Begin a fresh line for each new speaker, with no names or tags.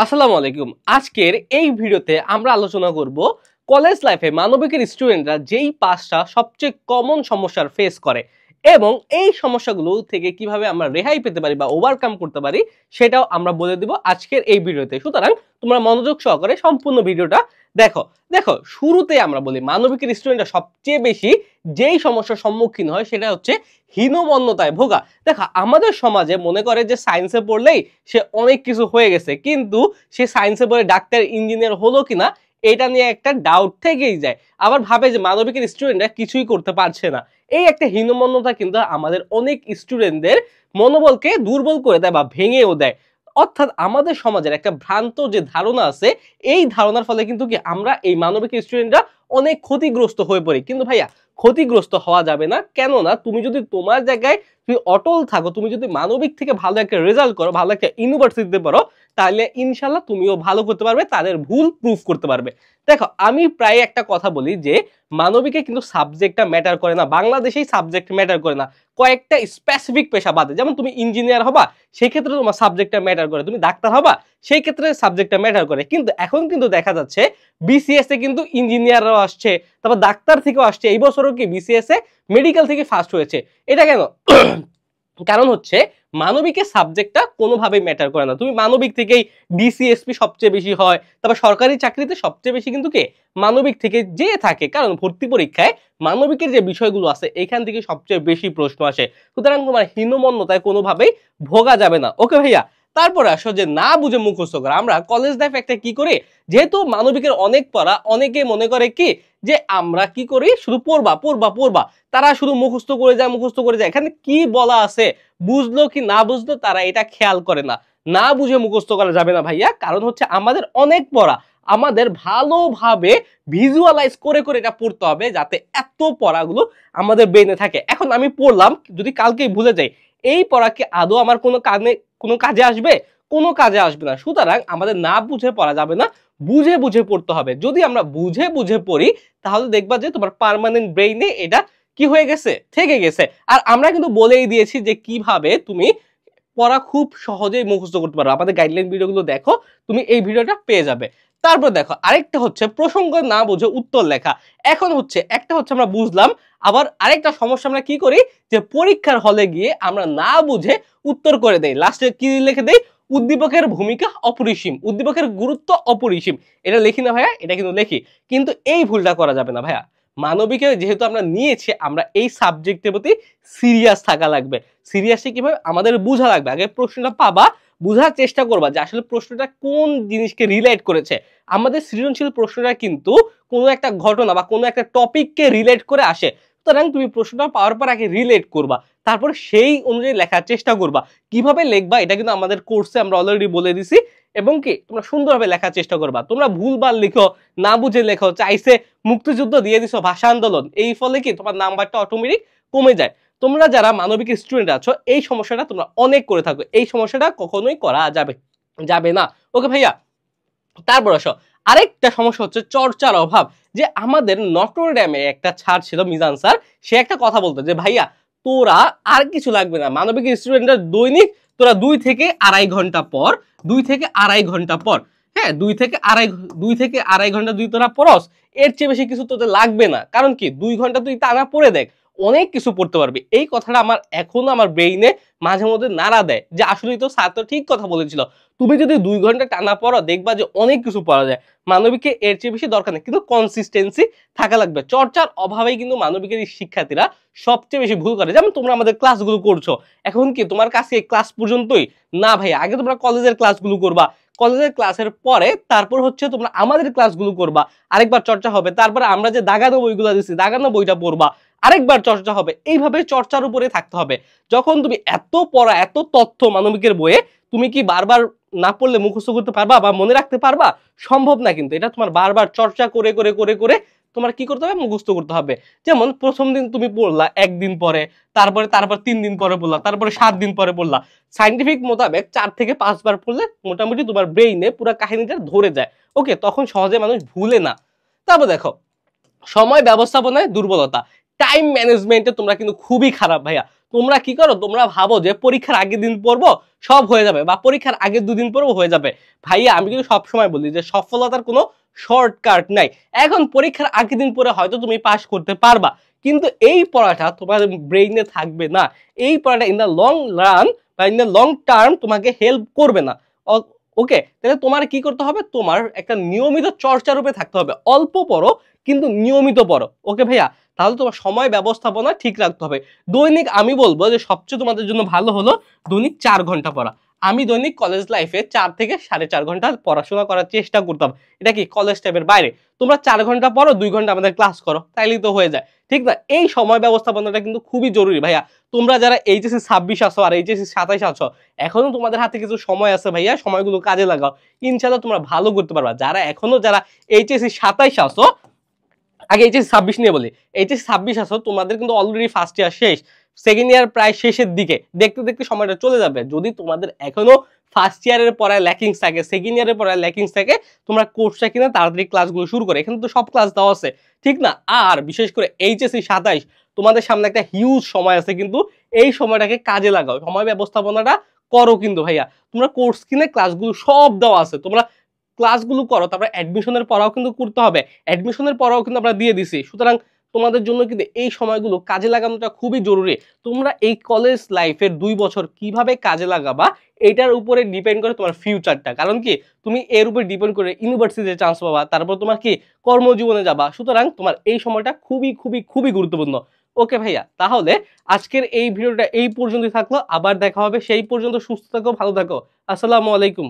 আসসালামু আলাইকুম। আজকের এই ভিডিওতে আমরা আলোচনা করব কলেজ লাইফে মানবিকের স্টুডেন্টরা যেই পাঁচটা সবচেয়ে কমন সমস্যার ফেস করে এবং এই সমস্যাগুলো থেকে কিভাবে আমরা রেহাই পেতে পারি বা ওভারকাম করতে পারি সেটাও আমরা বলে দিব আজকের এই ভিডিওতে। সুতরাং তোমরা মনোযোগ সহকারে সম্পূর্ণ ভিডিওটা দেখো। দেখো, শুরুতে আমরা বলি মানবিকের স্টুডেন্টরা সবচেয়ে বেশি যেই সমস্যার সম্মুখীন হয় সেটা হচ্ছে হীনমন্যতায় ভোগা। দেখো, আমাদের সমাজে মনে করে যে সায়েন্সে পড়লেই সে অনেক কিছু হয়ে গেছে, কিন্তু সে সায়েন্সে পড়ে ডাক্তার ইঞ্জিনিয়ার হলো কিনা এটা নিয়ে একটা ডাউট থেকেই যায়। আবার ভাবে যে মানবিকের স্টুডেন্টরা কিছুই করতে পারছে না। এই একটা হীনমন্যতা কিন্তু আমাদের অনেক স্টুডেন্টদের মনোবলকে দুর্বল করে দেয় বা ভেঙেও দেয়। অর্থাৎ আমাদের সমাজের একটা ভ্রান্ত যে ধারণা আছে, এই ধারণার ফলে কিন্তু কি আমরা এই মানবিক স্টুডেন্টরা অনেক ক্ষতিগ্রস্ত হয়ে পড়ি। কিন্তু ভাইয়া, ক্ষতিগ্রস্ত হওয়া যাবে না। কেননা তুমি যদি তোমার জায়গায় তুমি অটল থাকো, তুমি যদি মানবিক থেকে ভালো একটা রেজাল্ট করো, ভালো একটা ইউনিভার্সিটিতে পড়ো, তাহলে ইনশাল্লাহ তুমিও ভালো করতে পারবে, তাদের ভুল প্রুফ করতে পারবে। দেখো, আমি প্রায় একটা কথা বলি যে মানবিকে কিন্তু সাবজেক্টটা ম্যাটার করে না, বাংলাদেশেই সাবজেক্ট ম্যাটার করে না। কয়েকটা স্পেসিফিক পেশা বাদে, যেমন তুমি ইঞ্জিনিয়ার হবা সেই ক্ষেত্রে তোমার সাবজেক্টটা ম্যাটার করে, তুমি ডাক্তার হবা সেই ক্ষেত্রে সাবজেক্টটা ম্যাটার করে। কিন্তু এখন কিন্তু দেখা যাচ্ছে বিসিএস এ কিন্তু ইঞ্জিনিয়াররাও আসছে, তারপর ডাক্তার থেকেও আসছে। এই বছরও কি বিসিএস এ মেডিকেল থেকে ফার্স্ট হয়েছে। এটা কেন? কারণ হচ্ছে মানবিকের সাবজেক্টটা কোনোভাবেই ম্যাটার করে না। তুমি মানবিক থেকেই ডিসিএসপি সবচেয়ে বেশি হয়, তারপর সরকারি চাকরিতে সবচেয়ে বেশি কিন্তু কে মানবিক থেকে যে থাকে, কারণ ভর্তি পরীক্ষায় মানবিকের যে বিষয়গুলো আছে এখান থেকে সবচেয়ে বেশি প্রশ্ন আসে। সুতরাং তোমার হীনমন্যতায় কোনোভাবেই ভোগা যাবে না। ওকে ভাইয়া, তারপরে আসো যে না বুঝে মুখস্থ করা। আমরা কলেজ লাইফে একটা কি করি, যেহেতু মানবিকের অনেক পড়া, অনেকে মনে করে কি যে আমরা কি করি শুধু পড়বা পড়বা পড়বা, তারা শুধু মুখস্থ করে যায় মুখস্থ করে যায়। এখানে কি বলা আছে বুঝলো কি না বুঝলো তারা এটা খেয়াল করে না। না বুঝে মুখস্থ করা যাবে না ভাইয়া, কারণ হচ্ছে আমাদের অনেক পড়া, আমাদের ভালোভাবে ভিজুয়ালাইজ করে করে এটা পড়তে হবে যাতে এত পড়াগুলো আমাদের ব্রেনে থাকে। এখন আমি পড়লাম, যদি কালকেই ভুলে যাই, এই পড়া কি আদৌ আমার কোনো কাজে আসবে? কোনো কাজে আসবে না। সুতরাং আমাদের না বুঝে পড়া যাবে না, বুঝে বুঝে পড়তে হবে। যদি আমরা বুঝে বুঝে পড়ি তাহলে দেখবা যে তোমার পার্মানেন্ট ব্রেইনে এটা কি হয়ে গেছে, থেকে গেছে। আর আমরা কিন্তু বলেই দিয়েছি যে কিভাবে তুমি পড়া খুব সহজেই মুখস্থ করতে পারো। আমাদের গাইডলাইন ভিডিওগুলো দেখো, তুমি এই ভিডিওটা পেয়ে যাবে। তারপর দেখো, আরেকটা হচ্ছে প্রসঙ্গ না বুঝে উত্তর লেখা। এখন হচ্ছে একটা হচ্ছে আমরা বুঝলাম, আবার আরেকটা সমস্যা আমরা কি করি যে পরীক্ষার হলে গিয়ে আমরা না বুঝে উত্তর করে দেই। লাস্টে কি লিখে দেই, উদ্দীপকের ভূমিকা অপরিসীম, উদ্দীপকের গুরুত্ব অপরিসীম। এটা লিখি না ভাইয়া, এটা কিন্তু লিখি। কিন্তু এই ভুলটা করা যাবে না ভাইয়া। মানবিকে যেহেতু আমরা নিয়েছি, আমরা এই সাবজেক্টের প্রতি সিরিয়াস থাকা লাগবে। সিরিয়াসলি কিভাবে, আমাদের বোঝা লাগবে। আগে প্রশ্নটা পাবা, বোঝার চেষ্টা করবা যে আসলে প্রশ্নটা কোন জিনিসকে রিলেট করেছে। আমাদের সৃজনশীল প্রশ্নটা কিন্তু কোনো একটা ঘটনা বা কোনো একটা টপিককে রিলেট করে আসে। সুতরাং তুমি প্রশ্নটা পাওয়ার পর আগে রিলেট করবা, তারপর সেই অনুযায়ী লেখার চেষ্টা করবা। কিভাবে লিখবা এটা কিন্তু আমাদের কোর্সে আমরা অলরেডি বলে দিছি। এবং কি তোমরা সুন্দরভাবে লেখার চেষ্টা করবা। তোমরা ভুলভাল লিখো, না বুঝে লেখো, চাইছে মুক্তিযুদ্ধ দিয়ে দিছো ভাষা আন্দোলন, এই ফলে কি তোমার নাম্বারটা অটোমেটিক কমে যায়। তোমরা যারা মানবিক স্টুডেন্ট আছো এই সমস্যাটা তোমরা অনেক করে থাকো, এই সমস্যাটা কখনোই করা যাবে না। ওকে ভাইয়া, তারপর আসো আরেকটা সমস্যা হচ্ছে চর্চার অভাব। যে আমাদের নটর ড্যামে একটা ছাড় ছিল, মিজান স্যার, সে একটা কথা বলতো যে ভাইয়া তোরা আর কিছু লাগবে না, মানবিক স্টুডেন্টরা দৈনিক তোরা 2 থেকে আড়াই ঘন্টা পর, 2 থেকে আড়াই ঘন্টা পর, হ্যাঁ 2 থেকে আড়াই ঘন্টা তুই তোরা পড়স, এর চেয়ে বেশি কিছু তোদের লাগবে না। কারণ কি 2 ঘন্টা তুই টানা পড়ে দেখ, অনেক কিছু পড়তে পারবি। এই কথাটা আমার এখনো আমার ব্রেইনে মাঝে মধ্যে নাড়া দেয় যে আসলেই তো স্যার তো ঠিক কথা বলেছিল। তুমি যদি 2 ঘন্টা টানা পড়ো দেখবা যে অনেক কিছু পড়া যায়। মানবিকে এর চেয়ে বেশি দরকার নেই, কিন্তু কনসিস্টেন্সি থাকা লাগবে। চর্চার অভাবেই কিন্তু মানবিকের শিক্ষার্থীরা সবচেয়ে বেশি ভুল করে। যেমন তোমরা আমাদের ক্লাসগুলো করছো, এখন কি তোমার কাছে ক্লাস পর্যন্তই না ভাই, আগে তোমরা কলেজের ক্লাসগুলো করবা, কলেজের ক্লাসের পরে তারপর হচ্ছে তোমরা আমাদের ক্লাসগুলো করবা, আরেকবার চর্চা হবে। তারপরে আমরা যে দাগানো বইগুলো দিচ্ছি দাগানো বইটা পড়বা, আরেকবার চর্চা হবে। এইভাবে চর্চার উপরে থাকতে হবে। যখন তুমি এত পড়া, এত তথ্য মানবিকের বইয়ে, তুমি কি বারবার না পড়লে মুখস্থ করতে পারবা বা মনে রাখতে পারবা? সম্ভব না। কিন্তু এটা তোমার বারবার চর্চা করে করে করে করে তোমার কি করতে হবে, মুখস্থ করতে হবে। যেমন প্রথম দিন তুমি পড়লা, একদিন পরে, তারপর 3 দিন পরে পড়লা, তারপরে 7 দিন পরে পড়লা। সাইন্টিফিক মোতাবেক 4 থেকে 5 বার পড়লে মোটামুটি তোমার ব্রেইনে পুরো কাহিনীটা ধরে যায়। ওকে, তখন সহজে মানুষ ভুলে না। তারপর দেখো, সময় ব্যবস্থাপনায় দুর্বলতা, টাইম ম্যানেজমেন্টে তোমরা কিন্তু খুবই খারাপ ভাইয়া। তোমরা কি করো, তোমরা ভাবো যে পরীক্ষার আগের দিন পড়বো সব হয়ে যাবে, বা পরীক্ষার আগের দুদিন পড়বো হয়ে যাবে। ভাইয়া আমি কিন্তু সবসময় বলি যে সফলতার কোনো শর্টকাট নাই। এখন পরীক্ষার আগের দিন পরে হয়তো তুমি পাস করতে পারবা, কিন্তু এই পড়াটা তোমার ব্রেইনে থাকবে না। এই পড়াটা ইন দ্য লং রান বা ইন দ্য লং টার্ম তোমাকে হেল্প করবে না। ওকে, তাহলে তোমার কি করতে হবে, তোমার একটা নিয়মিত চর্চার রূপে থাকতে হবে। অল্প পড়ো কিন্তু নিয়মিত পড়ো। ওকে ভাইয়া, তাহলে তোমার সময় ব্যবস্থাপনা ঠিক রাখতে হবে। দৈনিক আমি বলবো যে সবচেয়ে তোমাদের জন্য ভালো হলো দৈনিক 4 ঘন্টা পড়া। আমি দৈনিক কলেজ লাইফে 4 থেকে 4.5 ঘন্টা পড়াশোনা করার চেষ্টা করতাম। এটা কি কলেজ টাইপের বাইরে। তোমরা 4 ঘন্টা পড়ো, 2 ঘন্টা আমাদের ক্লাস করো, তাইলেই তো হয়ে যায়, ঠিক না? এই সময় ব্যবস্থাপনাটা কিন্তু খুবই জরুরি ভাইয়া। তোমরা যারা এইচএসসি 26 আছো আর এইচএসসি 27 আছো, এখনো তোমাদের হাতে কিছু সময় আছে ভাইয়া, সময়গুলো কাজে লাগাও, ইনশাল্লাহ তোমরা ভালো করতে পারবা। যারা এইচএসসি 27 আছো, আগে এইচএসসি 26 নিয়ে বলি, এইচএসসি 26 আছো, তোমাদের কিন্তু অলরেডি ফার্স্ট ইয়ার শেষ, সেকেন্ড ইয়ার প্রায় শেষের দিকে, দেখতে দেখতে সময়টা চলে যাবে। যদি তোমাদের এখনো ফার্স্ট ইয়ারের পড়ায় ল্যাকিংস থাকে, সেকেন্ড ইয়ারের পড়ায় ল্যাকিংস থাকে, তোমরা কোর্সটা কিনা তাড়াতাড়ি ক্লাসগুলো শুরু করে, এখানে তো সব ক্লাস দেওয়া আছে, ঠিক না? আর বিশেষ করে এইচএসসি 27 তোমাদের সামনে একটা হিউজ সময় আছে, কিন্তু এই সময়টাকে কাজে লাগাও, সময় ব্যবস্থাপনাটা করো কিন্তু ভাইয়া। তোমরা কোর্স কিনে ক্লাসগুলো সব দেওয়া আছে, তোমরা ক্লাসগুলো করো। তারপরে অ্যাডমিশনের পড়াও কিন্তু করতে হবে, অ্যাডমিশনের পড়াও কিন্তু আমরা দিয়ে দিছি। সুতরাং তোমাদের জন্য কিন্তু এই সময়গুলো কাজে লাগানোটা খুবই জরুরি। তোমরা এই কলেজ লাইফের 2 বছর কিভাবে কাজে লাগাবা, এটার উপরে ডিপেন্ড করে তোমার ফিউচারটা। কারণ কি, তুমি এর উপরে ডিপেন্ড করে ইউনিভার্সিটিতে চান্স পাবা, তারপর তোমার কি কর্মজীবনে যাবা। সুতরাং তোমার এই সময়টা খুবই খুবই খুবই গুরুত্বপূর্ণ। ওকে ভাইয়া, তাহলে আজকের এই ভিডিওটা এই পর্যন্তই থাকলো। আবার দেখা হবে, সেই পর্যন্ত সুস্থ থাকো, ভালো থাকো। আসসালামু আলাইকুম।